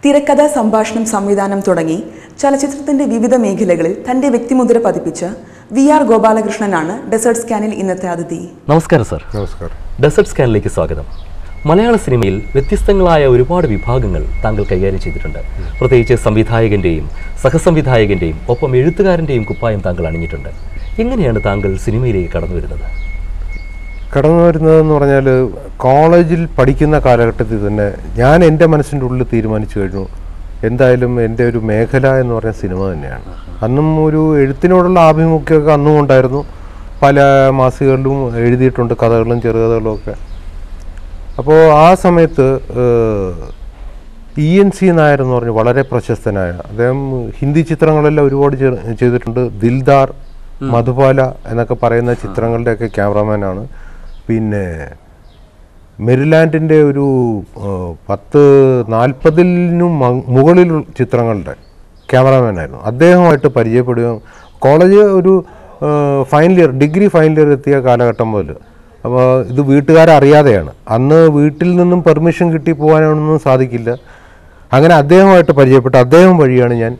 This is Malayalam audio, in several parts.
തിരക്കഥ, സംഭാഷണം, സംവിധാനം തുടങ്ങി ചലച്ചിത്രത്തിന്റെ വിവിധ മേഖലകളിൽ തന്റെ വ്യക്തിമുദ്ര പതിപ്പിച്ച VR ഗോപാലകൃഷ്ണനാണ് ഡെസേർട്ട് സ്കാനിൽ ഇന്നത്തെ അതിഥി. നമസ്കാരം സർ. നമസ്കാരം. ഡെസേർട്ട് സ്കാനിലേക്ക് സ്വാഗതം. മലയാള സിനിമയിൽ വ്യത്യസ്തങ്ങളായ ഒരുപാട് വിഭാഗങ്ങൾ താങ്കൾ കൈകാര്യം ചെയ്തിട്ടുണ്ട്. പ്രത്യേകിച്ച് സംവിധായകന്റെയും സഹസംവിധായകന്റെയും ഒപ്പം എഴുത്തുകാരന്റെയും കുപ്പായം താങ്കൾ അണിഞ്ഞിട്ടുണ്ട്. എങ്ങനെയാണ് താങ്കൾ സിനിമയിലേക്ക് കടന്നു വരുന്നതെന്ന് പറഞ്ഞാൽ കോളേജിൽ പഠിക്കുന്ന കാലഘട്ടത്തിൽ തന്നെ ഞാൻ എൻ്റെ മനസ്സിൻ്റെ ഉള്ളിൽ തീരുമാനിച്ചു കഴിഞ്ഞു, എന്തായാലും എൻ്റെ ഒരു മേഖല എന്ന് പറഞ്ഞ സിനിമ തന്നെയാണ്. അന്നും ഒരു എഴുത്തിനോടുള്ള ആഭിമുഖ്യമൊക്കെ അന്നും ഉണ്ടായിരുന്നു. പല മാസികകളിലും എഴുതിയിട്ടുണ്ട്, കഥകളും ചെറുകഥകളും ഒക്കെ. അപ്പോൾ ആ സമയത്ത് ENC നായർ എന്ന് പറഞ്ഞ് വളരെ പ്രശസ്തനായ അദ്ദേഹം ഹിന്ദി ചിത്രങ്ങളെല്ലാം ഒരുപാട് ചെയ്തിട്ടുണ്ട്. ദിൽദാർ, മധുബാല എന്നൊക്കെ പറയുന്ന ചിത്രങ്ങളുടെയൊക്കെ ക്യാമറാമാനാണ്. പിന്നെ മെരിലാൻഡിൻ്റെ ഒരു 10-40 മുകളിൽ ചിത്രങ്ങളുടെ ക്യാമറാമാനായിരുന്നു. അദ്ദേഹമായിട്ട് പരിചയപ്പെടുകയും കോളേജ് ഒരു ഡിഗ്രി ഫൈനൽ ഇയർ എത്തിയ കാലഘട്ടം മുതൽ. അപ്പോൾ ഇത് വീട്ടുകാരറിയാതെയാണ്. അന്ന് വീട്ടിൽ നിന്നും പെർമിഷൻ കിട്ടി പോകാനൊന്നും സാധിക്കില്ല. അങ്ങനെ അദ്ദേഹമായിട്ട് പരിചയപ്പെട്ട് അദ്ദേഹം വഴിയാണ് ഞാൻ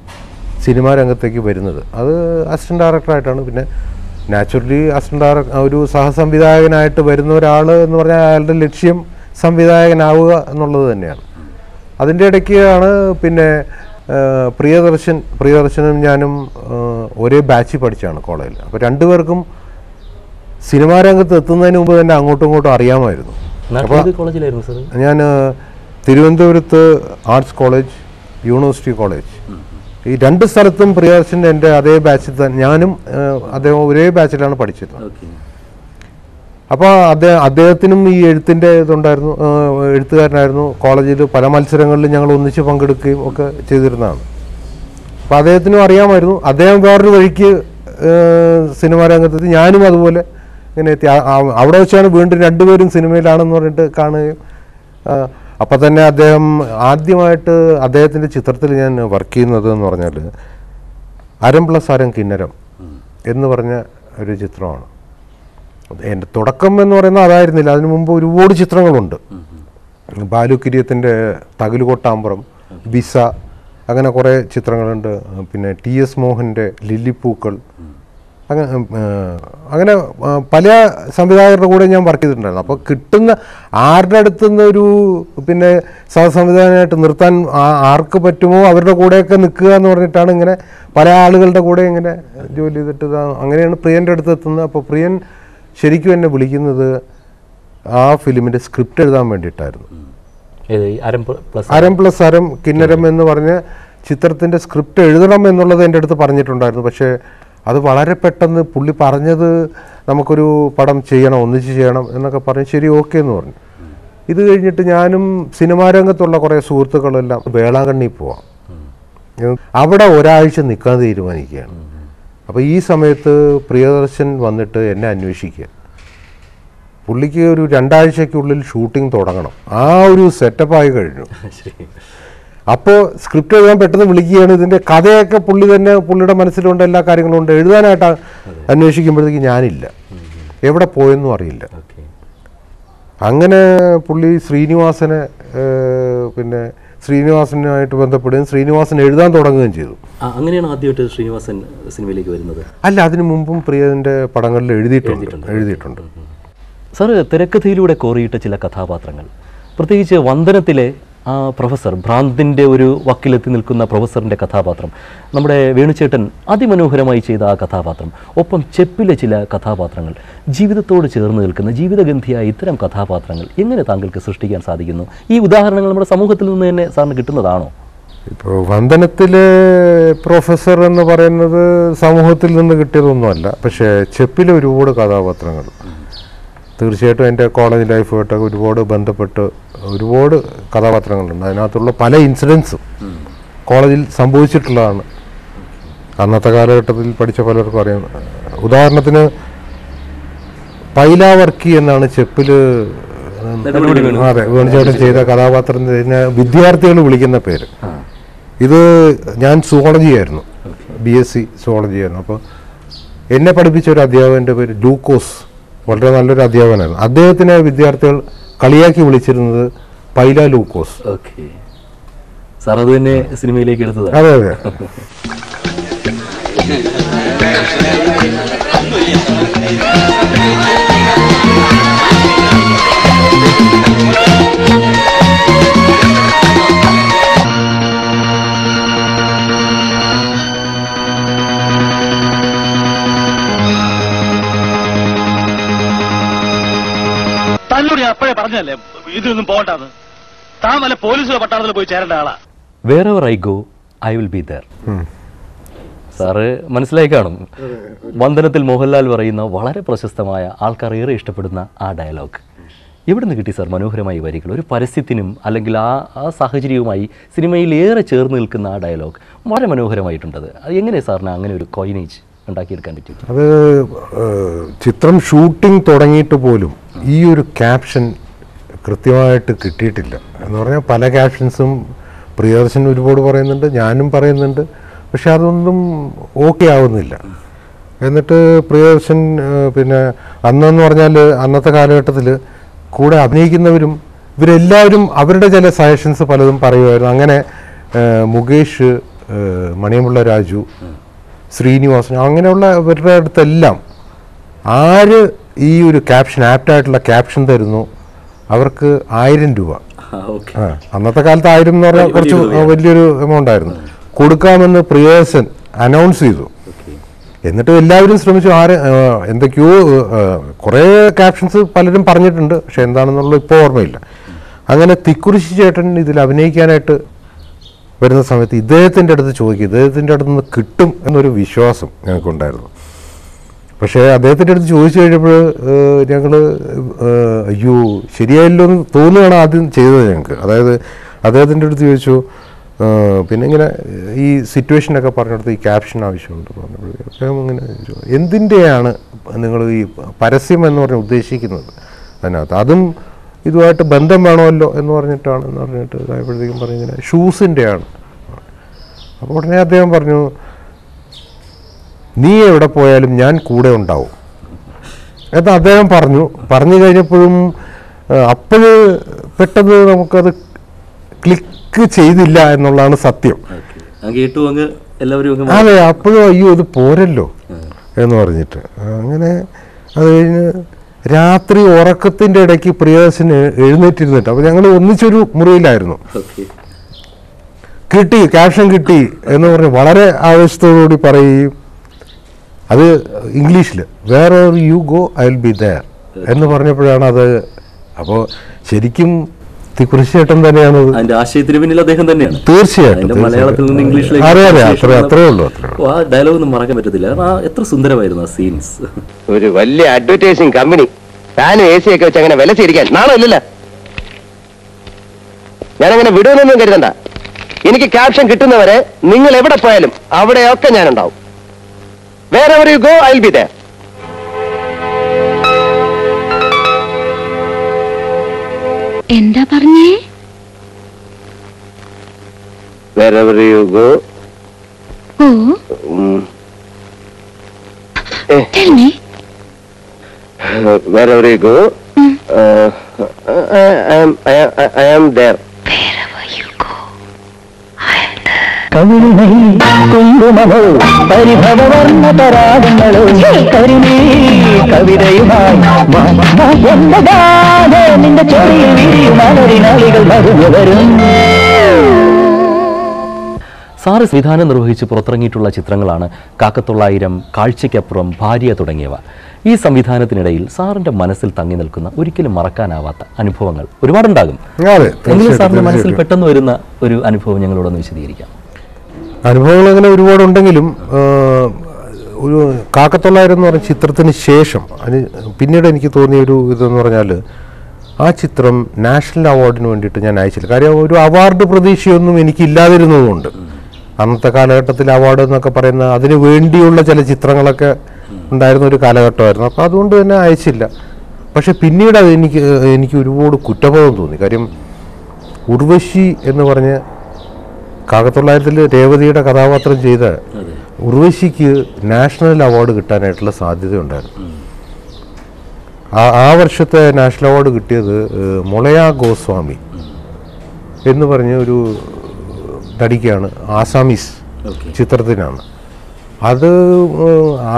സിനിമാ രംഗത്തേക്ക് വരുന്നത്. അത് അസിസ്റ്റന്റ് ഡയറക്ടറായിട്ടാണ്. പിന്നെ നാച്ചുറലി അസിസ്റ്റന്റ് ഡയറക്ടർ ഒരു സഹസംവിധായകനായിട്ട് വരുന്ന ഒരാൾ എന്ന് പറഞ്ഞാൽ അയാളുടെ ലക്ഷ്യം സംവിധായകനാവുക എന്നുള്ളത് തന്നെയാണ്. അതിൻ്റെ ഇടയ്ക്കാണ് പിന്നെ പ്രിയദർശനും ഞാനും ഒരേ ബാച്ചിൽ പഠിച്ചാണ് കോളേജിൽ. അപ്പോൾ രണ്ടുപേർക്കും സിനിമാ രംഗത്ത് എത്തുന്നതിന് മുമ്പ് തന്നെ അങ്ങോട്ടും ഇങ്ങോട്ടും അറിയാമായിരുന്നു. അപ്പോൾ ഞാൻ തിരുവനന്തപുരത്ത് ആർട്സ് കോളേജ്, യൂണിവേഴ്സിറ്റി കോളേജ്, ഈ രണ്ട് സ്ഥലത്തും പ്രിയദർശൻ്റെ എൻ്റെ അതേ ബാച്ചിൽ തന്നെ ഞാനും അദ്ദേഹം ഒരേ ബാച്ചിലാണ് പഠിച്ചിരുന്നത്. അപ്പോൾ അദ്ദേഹത്തിനും ഈ എഴുത്തിൻ്റെ ഇതുണ്ടായിരുന്നു, എഴുത്തുകാരനായിരുന്നു. കോളേജിൽ പല മത്സരങ്ങളിലും ഞങ്ങൾ ഒന്നിച്ച് പങ്കെടുക്കുകയും ഒക്കെ ചെയ്തിരുന്നതാണ്. അപ്പോൾ അദ്ദേഹത്തിനും അറിയാമായിരുന്നു. അദ്ദേഹം വേറൊരു വഴിക്ക് സിനിമാ രംഗത്തെത്തി, ഞാനും അതുപോലെ ഇങ്ങനെ എത്തി. അവിടെ വെച്ചാണ് വീണ്ടും രണ്ടുപേരും സിനിമയിലാണെന്ന് പറഞ്ഞിട്ട് കാണുകയും. അപ്പം തന്നെ അദ്ദേഹം ആദ്യമായിട്ട് അദ്ദേഹത്തിൻ്റെ ചിത്രത്തിൽ ഞാൻ വർക്ക് ചെയ്യുന്നത് എന്ന് പറഞ്ഞാൽ അരം പ്ലസ് അരം കിന്നരം എന്ന് പറഞ്ഞ ഒരു ചിത്രമാണ്. എൻ്റെ തുടക്കം എന്ന് പറയുന്നത് അതായിരുന്നില്ല. അതിനു മുമ്പ് ഒരുപാട് ചിത്രങ്ങളുണ്ട്. ബാലു കിരിയത്തിൻ്റെ തകിലുകൊട്ടാമ്പുറം, ബിസ, അങ്ങനെ കുറേ ചിത്രങ്ങളുണ്ട്. പിന്നെ TS മോഹൻ്റെ ലില്ലിപ്പൂക്കൾ, അങ്ങനെ പല സംവിധായകരുടെ കൂടെ ഞാൻ വർക്ക് ചെയ്തിട്ടുണ്ടായിരുന്നു. അപ്പോൾ കിട്ടുന്ന ആരുടെ അടുത്തുനിന്ന് ഒരു പിന്നെ സഹസംവിധായകനായിട്ട് നിർത്താൻ ആർക്ക് പറ്റുമോ അവരുടെ കൂടെയൊക്കെ നിൽക്കുക എന്ന് പറഞ്ഞിട്ടാണ് ഇങ്ങനെ പല ആളുകളുടെ കൂടെ ഇങ്ങനെ ജോലി ചെയ്തിട്ട് അങ്ങനെയാണ് പ്രിയൻ്റെ അടുത്ത് എത്തുന്നത്. അപ്പോൾ പ്രിയൻ ശരിക്കും എന്നെ വിളിക്കുന്നത് ആ ഫിലിമിൻ്റെ സ്ക്രിപ്റ്റ് എഴുതാൻ വേണ്ടിയിട്ടായിരുന്നു. അരം പ്ലസ് അരം കിന്നരം എന്ന് പറഞ്ഞ ചിത്രത്തിൻ്റെ സ്ക്രിപ്റ്റ് എഴുതണം എന്നുള്ളത് എൻ്റെ അടുത്ത് പറഞ്ഞിട്ടുണ്ടായിരുന്നു. പക്ഷേ അത് വളരെ പെട്ടെന്ന് പുള്ളി പറഞ്ഞത് നമുക്കൊരു പടം ചെയ്യണം, ഒന്നിച്ച് ചെയ്യണം എന്നൊക്കെ പറഞ്ഞ് ശരി ഓക്കെ എന്ന് പറഞ്ഞു. ഇത് കഴിഞ്ഞിട്ട് ഞാനും സിനിമാ രംഗത്തുള്ള കുറേ സുഹൃത്തുക്കളെല്ലാം വേളാങ്കണ്ണി പോവാം, അവിടെ ഒരാഴ്ച നിൽക്കാൻ തീരുമാനിക്കുകയാണ്. അപ്പോൾ ഈ സമയത്ത് പ്രിയദർശൻ വന്നിട്ട് എന്നെ അന്വേഷിക്കുക. പുള്ളിക്ക് ഒരു 2 ആഴ്ചയ്ക്കുള്ളിൽ ഷൂട്ടിംഗ് തുടങ്ങണം. ആ ഒരു സെറ്റപ്പായി കഴിഞ്ഞു. അപ്പോൾ സ്ക്രിപ്റ്റ് എഴുതാൻ പെട്ടെന്ന് വിളിക്കുകയാണ്. ഇതിൻ്റെ കഥയൊക്കെ പുള്ളി തന്നെ, പുള്ളിയുടെ മനസ്സിലുണ്ട്, എല്ലാ കാര്യങ്ങളും ഉണ്ട്. എഴുതാനായിട്ട് അന്വേഷിക്കുമ്പോഴത്തേക്ക് ഞാനില്ല, എവിടെ പോയെന്നും അറിയില്ല. അങ്ങനെ പുള്ളി ശ്രീനിവാസനായിട്ട് ബന്ധപ്പെടുകയും ശ്രീനിവാസൻ എഴുതാൻ തുടങ്ങുകയും ചെയ്തു. അങ്ങനെയാണ് ആദ്യമായിട്ട് ശ്രീനിവാസൻ സിനിമയിലേക്ക് വരുന്നത്. അല്ല, അതിനു മുമ്പും പ്രിയൻ്റെ പടങ്ങളിൽ എഴുതിയിട്ടുണ്ട്. സാറ് തിരക്കഥയിലൂടെ കോറിയിട്ട ചില കഥാപാത്രങ്ങൾ, പ്രത്യേകിച്ച് വന്ദനത്തിലെ ആ പ്രൊഫസർ, ഭ്രാന്തിൻ്റെ ഒരു വക്കിലെത്തി നിൽക്കുന്ന പ്രൊഫസറിൻ്റെ കഥാപാത്രം, നമ്മുടെ വേണുചേട്ടൻ അതിമനോഹരമായി ചെയ്ത ആ കഥാപാത്രം, ഒപ്പം ചെപ്പിലെ ചില കഥാപാത്രങ്ങൾ, ജീവിതത്തോട് ചേർന്ന് നിൽക്കുന്ന ജീവിതഗന്ധിയായ ഇത്തരം കഥാപാത്രങ്ങൾ എങ്ങനെ താങ്കൾക്ക് സൃഷ്ടിക്കാൻ സാധിക്കുന്നു? ഈ ഉദാഹരണങ്ങൾ നമ്മുടെ സമൂഹത്തിൽ നിന്ന് തന്നെ സാറിന് കിട്ടുന്നതാണോ? ഇപ്പോൾ വന്ദനത്തിലെ പ്രൊഫസർ എന്ന് പറയുന്നത് സമൂഹത്തിൽ നിന്ന് കിട്ടിയതൊന്നുമല്ല. പക്ഷേ ചെപ്പിലെ ഒരുപാട് കഥാപാത്രങ്ങൾ തീർച്ചയായിട്ടും എൻ്റെ കോളേജ് ലൈഫുമായിട്ടൊക്കെ ഒരുപാട് ബന്ധപ്പെട്ട് ഒരുപാട് കഥാപാത്രങ്ങളുണ്ട്. അതിനകത്തുള്ള പല ഇൻസിഡൻസും കോളേജിൽ സംഭവിച്ചിട്ടുള്ളതാണ്. അന്നത്തെ കാലഘട്ടത്തിൽ പഠിച്ച പലർക്കും അറിയാം. ഉദാഹരണത്തിന് പൈലാവർക്കി എന്നാണ് ചെപ്പിൽ വേണുചേട്ടൻ ചെയ്ത കഥാപാത്രത്തിന് വിദ്യാർത്ഥികൾ വിളിക്കുന്ന പേര്. ഇത് ഞാൻ സുവോളജി ആയിരുന്നു, BSc സുവോളജി ആയിരുന്നു. അപ്പോൾ എന്നെ പഠിപ്പിച്ച ഒരു അധ്യാപകൻ്റെ പേര് ലൂക്കോസ്, വളരെ നല്ലൊരു അധ്യാപകനായിരുന്നു. അദ്ദേഹത്തിനെ വിദ്യാർത്ഥികൾ കളിയാക്കി വിളിച്ചിരുന്നത് പൈല ലൂക്കോസ്. സാർ അത് തന്നെ സിനിമയിലേക്ക് എടുത്തതാണ്. അതെ അതെ. തന്നോട് ഞാൻ അപ്പോഴേ പറഞ്ഞല്ലേ ഇതൊന്നും പോകണ്ടാന്ന്. താൻ വല്ല പോലീസിലോ പട്ടാളത്തിലോ പോയി ചേരേണ്ട ആളാ. Wherever I go I will be there. Sir മനസ്സിലായി കാണും. വന്ദനത്തിൽ മോഹൻലാൽ പറയുന്ന വളരെ പ്രശസ്തമായ, ആൾക്കാർ ഏറെ ഇഷ്ടപ്പെടുന്ന ആ ഡയലോഗ് എവിടെ നിന്ന് കിട്ടി സാർ? മനോഹരമായ വരികൾ, ഒരു പരസ്യത്തിനും അല്ലെങ്കിൽ ആ സാഹചര്യവുമായി സിനിമയിൽ ഏറെ ചേർന്ന് നിൽക്കുന്ന ആ ഡയലോഗ് വളരെ മനോഹരമായിട്ടുണ്ടത്. അത് എങ്ങനെ സാറിന് അങ്ങനെ ഒരു കോയിനേജ് ഉണ്ടാക്കിയെടുക്കാൻ പറ്റും? അത് ചിത്രം ഷൂട്ടിംഗ് തുടങ്ങിയിട്ട് പോലും ഈ ഒരു ക്യാപ്ഷൻ കൃത്യമായിട്ട് കിട്ടിയിട്ടില്ല. എന്ന് പറഞ്ഞാൽ പല ക്യാപ്ഷൻസും പ്രിയദർശൻ ഒരുപാട് പറയുന്നുണ്ട്, ഞാനും പറയുന്നുണ്ട്, പക്ഷെ അതൊന്നും ഓക്കെ ആവുന്നില്ല. എന്നിട്ട് പ്രിയദർശൻ പിന്നെ അന്നെന്ന് പറഞ്ഞാൽ അന്നത്തെ കാലഘട്ടത്തിൽ കൂടെ അഭിനയിക്കുന്നവരും ഇവരെല്ലാവരും അവരുടെ ചില സജഷൻസ് പലതും പറയുമായിരുന്നു. അങ്ങനെ മുകേഷ്, മണിയമുള്ള രാജു, ശ്രീനിവാസൻ, അങ്ങനെയുള്ള ഇവരുടെ അടുത്തെല്ലാം ആര് ഈ ഒരു ക്യാപ്ഷൻ ആപ്റ്റായിട്ടുള്ള ക്യാപ്ഷൻ തരുന്നു അവർക്ക് 1000 രൂപ. അന്നത്തെ കാലത്ത് 1000 എന്ന് പറഞ്ഞാൽ കുറച്ച് വലിയൊരു എമൗണ്ട് ആയിരുന്നു. കൊടുക്കാമെന്ന് പ്രിയദർശൻ അനൗൺസ് ചെയ്തു. എന്നിട്ട് എല്ലാവരും ശ്രമിച്ചു. എന്തൊക്കെയോ കുറേ ക്യാപ്ഷൻസ് പലരും പറഞ്ഞിട്ടുണ്ട്, പക്ഷെ എന്താണെന്നുള്ളത് ഇപ്പോൾ ഓർമ്മയില്ല. അങ്ങനെ തിക്കുറിശി ചേട്ടൻ ഇതിൽ അഭിനയിക്കാനായിട്ട് വരുന്ന സമയത്ത് ഇദ്ദേഹത്തിൻ്റെ അടുത്ത് ചോദിക്കും, ഇദ്ദേഹത്തിൻ്റെ അടുത്ത് നിന്ന് കിട്ടും എന്നൊരു വിശ്വാസം ഞങ്ങൾക്കുണ്ടായിരുന്നു. പക്ഷേ അദ്ദേഹത്തിൻ്റെ അടുത്ത് ചോദിച്ചു കഴിഞ്ഞപ്പോൾ ഞങ്ങൾ അയ്യോ ശരിയായല്ലോ എന്ന് തോന്നുകയാണ് ആദ്യം ചെയ്തത് ഞങ്ങൾക്ക്. അതായത് അദ്ദേഹത്തിൻ്റെ അടുത്ത് ചോദിച്ചു, പിന്നെ ഇങ്ങനെ ഈ സിറ്റുവേഷനൊക്കെ പറഞ്ഞെടുത്ത് ഈ ക്യാപ്ഷൻ ആവശ്യമുണ്ട് പറഞ്ഞപ്പോഴേ അദ്ദേഹം ഇങ്ങനെ ചോദിച്ചു, എന്തിൻ്റെയാണ് നിങ്ങൾ ഈ പരസ്യം എന്ന് പറഞ്ഞ് ഉദ്ദേശിക്കുന്നത് അതിനകത്ത്? അതും ഇതുമായിട്ട് ബന്ധം വേണമല്ലോ എന്ന് പറഞ്ഞിട്ട് ആയപ്പോഴത്തേക്കും പറഞ്ഞു ഇങ്ങനെ ഷൂസിൻ്റെയാണ്. അപ്പോൾ ഉടനെ അദ്ദേഹം പറഞ്ഞു, നീ എവിടെ പോയാലും ഞാൻ കൂടെ ഉണ്ടാവും എന്ന് അദ്ദേഹം പറഞ്ഞു കഴിഞ്ഞപ്പോഴും അപ്പോഴ് പെട്ടെന്ന് നമുക്കത് ക്ലിക്ക് ചെയ്തില്ല എന്നുള്ളതാണ് സത്യം. അതെ, അപ്പോഴും അയ്യോ ഇത് പോരല്ലോ എന്ന് പറഞ്ഞിട്ട് അങ്ങനെ അത് കഴിഞ്ഞ് രാത്രി ഉറക്കത്തിൻ്റെ ഇടയ്ക്ക് പ്രിയദർശന് എഴുന്നേറ്റിരുന്നിട്ട്, അപ്പോൾ ഞങ്ങൾ ഒന്നിച്ചൊരു മുറിയിലായിരുന്നു. കിട്ടി, ക്യാപ്ഷൻ കിട്ടി എന്ന് പറഞ്ഞ് വളരെ ആവേശത്തോടുകൂടി പറയുകയും, അത് ഇംഗ്ലീഷിൽ wherever you go I will be there എന്ന് പറഞ്ഞപ്പോഴാണ് അത്. അപ്പോൾ ശരിക്കും തിക്കുറിശേട്ടൻ തന്നെയാണ് ആശയത്തിന് പിന്നിൽ അദ്ദേഹം തന്നെയാണ്. തീർച്ചയായിട്ടും മലയാളത്തിൽ നിന്ന് ഇംഗ്ലീഷിലേക്ക് അത്രേ ഉള്ളൂ. ആ ഡയലോഗ് ഒന്നും മറക്കാൻ പറ്റത്തില്ല. എത്ര സുന്ദരമായിരുന്നു ആ സീൻസ്. ഒരു വലിയ അഡ്വർടൈസിങ് കമ്പനി ഫാനും എ സി ഒക്കെ വെച്ച് അങ്ങനെ വില ചെയ്തിരിക്കാൻ നാളെ ഇല്ലല്ല. ഞാനങ്ങനെ വിടുമെന്നൊന്നും കരുതണ്ട. എനിക്ക് ക്യാപ്ഷൻ കിട്ടുന്നവരെ നിങ്ങൾ എവിടെ പോയാലും അവിടെയൊക്കെ ഞാനുണ്ടാവും. Wherever you go, I'll be there. എന്താ പറഞ്ഞേ? Wherever you go. Tell me. Wherever you go, I am there. Wherever you go, I am there. Sir സംവിധാനം നിർവഹിച്ച് പുറത്തിറങ്ങിയിട്ടുള്ള ചിത്രങ്ങളാണ് കാക്കത്തൊള്ളായിരം, കാഴ്ചയ്ക്കപ്പുറം, ഭാര്യ തുടങ്ങിയവ. ഈ സംവിധാനത്തിനിടയിൽ സാറിന്റെ മനസ്സിൽ തങ്ങി നിൽക്കുന്ന ഒരിക്കലും മറക്കാനാവാത്ത അനുഭവങ്ങൾ ഒരുപാടുണ്ടാകും. എങ്കിലും സാറിന്റെ മനസ്സിൽ പെട്ടെന്ന് വരുന്ന ഒരു അനുഭവം ഞങ്ങളോടൊന്ന് വിശദീകരിക്കാം. അനുഭവങ്ങൾ അങ്ങനെ ഒരുപാടുണ്ടെങ്കിലും ഒരു കാക്കത്തൊള്ളായിരം എന്ന് പറഞ്ഞ ചിത്രത്തിന് ശേഷം പിന്നീട് എനിക്ക് തോന്നിയൊരു ഇതെന്ന് പറഞ്ഞാൽ, ആ ചിത്രം നാഷണൽ അവാർഡിന് വേണ്ടിയിട്ട് ഞാൻ അയച്ചില്ല. കാര്യം ഒരു അവാർഡ് പ്രതീക്ഷയൊന്നും എനിക്കില്ലാതിരുന്നതുകൊണ്ട്, അന്നത്തെ കാലഘട്ടത്തിൽ അവാർഡ് എന്നൊക്കെ പറയുന്ന അതിന് വേണ്ടിയുള്ള ചില ചിത്രങ്ങളൊക്കെ ഉണ്ടായിരുന്ന ഒരു കാലഘട്ടമായിരുന്നു. അപ്പോൾ അതുകൊണ്ട് തന്നെ അയച്ചില്ല. പക്ഷെ പിന്നീട് അത് എനിക്ക് ഒരുപാട് കുറ്റബോധം തോന്നി. കാര്യം ഉർവശി എന്ന് പറഞ്ഞ് കാക്കത്തൊള്ളായിരത്തിൽ രേവതിയുടെ കഥാപാത്രം ചെയ്ത ഉർവശിക്ക് നാഷണൽ അവാർഡ് കിട്ടാനായിട്ടുള്ള സാധ്യതയുണ്ടായിരുന്നു. ആ വർഷത്തെ നാഷണൽ അവാർഡ് കിട്ടിയത് മൊളയ ഗോസ്വാമി എന്ന് പറഞ്ഞ ഒരു നടിക്കാണ്, ആസാമീസ് ചിത്രത്തിനാണ്. അത്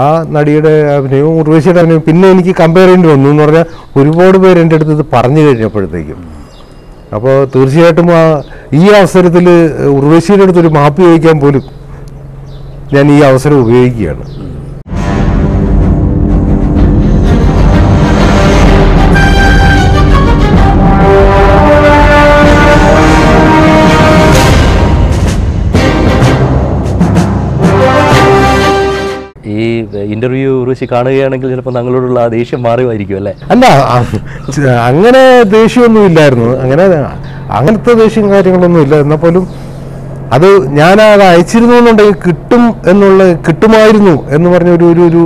ആ നടിയുടെ അഭിനയവും ഉർവശിയുടെ അഭിനയവും പിന്നെ എനിക്ക് കമ്പയർ ചെയ്യേണ്ടി വന്നു എന്ന് പറഞ്ഞാൽ ഒരുപാട് പേര് എൻ്റെ അടുത്ത് ഇത് പറഞ്ഞു കഴിഞ്ഞപ്പോഴത്തേക്കും. അപ്പോൾ തീർച്ചയായിട്ടും ഈ അവസരത്തിൽ ഉർവശിയുടെ അടുത്തൊരു മാപ്പ് ചോദിക്കാൻ പോലും ഞാൻ ഈ അവസരം ഉപയോഗിക്കുകയാണ്. ഈ ഇന്റർവ്യൂ ഉർവശി കാണുകയാണെങ്കിൽ ചിലപ്പോൾ താങ്കളോടുള്ള ആ ദേഷ്യം മാറുമായിരിക്കും അല്ലേ? അല്ല, അങ്ങനെ ദേഷ്യമൊന്നും ഇല്ലായിരുന്നു. അങ്ങനത്തെ ദേഷ്യം കാര്യങ്ങളൊന്നും ഇല്ല. എന്നാൽ പോലും അത് ഞാൻ അത് അയച്ചിരുന്നു എന്നുണ്ടെങ്കിൽ കിട്ടുമായിരുന്നു എന്ന് പറഞ്ഞ ഒരു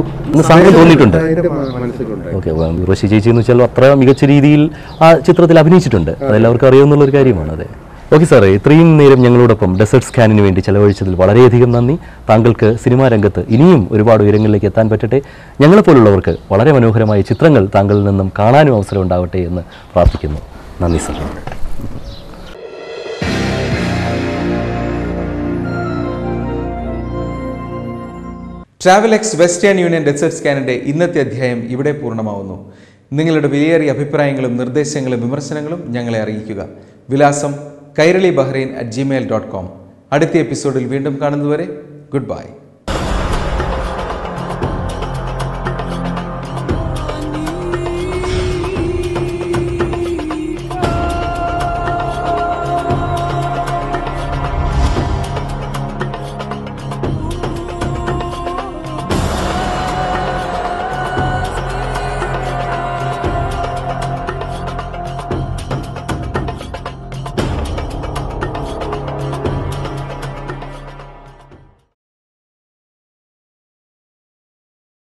സാധനം തോന്നിയിട്ടുണ്ട്. ഓക്കെ, ഉർവശി ചേച്ചി എന്ന് വെച്ചാൽ അത്ര മികച്ച രീതിയിൽ ആ ചിത്രത്തിൽ അഭിനയിച്ചിട്ടുണ്ട്, അതെല്ലാവർക്കും അറിയാവുന്നുള്ളൊരു കാര്യമാണ്. അതെ, ഓക്കെ സാറേ, ഇത്രയും നേരം ഞങ്ങളോടൊപ്പം ഡെസേർട്ട് സ്കാനിന് വേണ്ടി ചെലവഴിച്ചതിൽ വളരെയധികം നന്ദി. താങ്കൾക്ക് സിനിമാ രംഗത്ത് ഇനിയും ഒരുപാട് ഉയരങ്ങളിലേക്ക് എത്താൻ പറ്റട്ടെ. ഞങ്ങളെപ്പോലുള്ളവർക്ക് വളരെ മനോഹരമായ ചിത്രങ്ങൾ താങ്കളിൽ നിന്നും കാണാനും അവസരം ഉണ്ടാവട്ടെ എന്ന് പ്രാർത്ഥിക്കുന്നു. നന്ദി സാർ. ട്രാവലെക്സ് വെസ്റ്റേൺ യൂണിയൻ ഡെസേർട്ട് സ്കാനിൻ്റെ ഇന്നത്തെ അധ്യായം ഇവിടെ പൂർണ്ണമാവുന്നു. നിങ്ങളുടെ വിലയേറിയ അഭിപ്രായങ്ങളും നിർദ്ദേശങ്ങളും വിമർശനങ്ങളും ഞങ്ങളെ അറിയിക്കുക. വിലാസം kairalibahrain@gmail.com. അടുത്ത എപ്പിസോഡിൽ വീണ്ടും കാണുന്നതുവരെ ഗുഡ് ബൈ.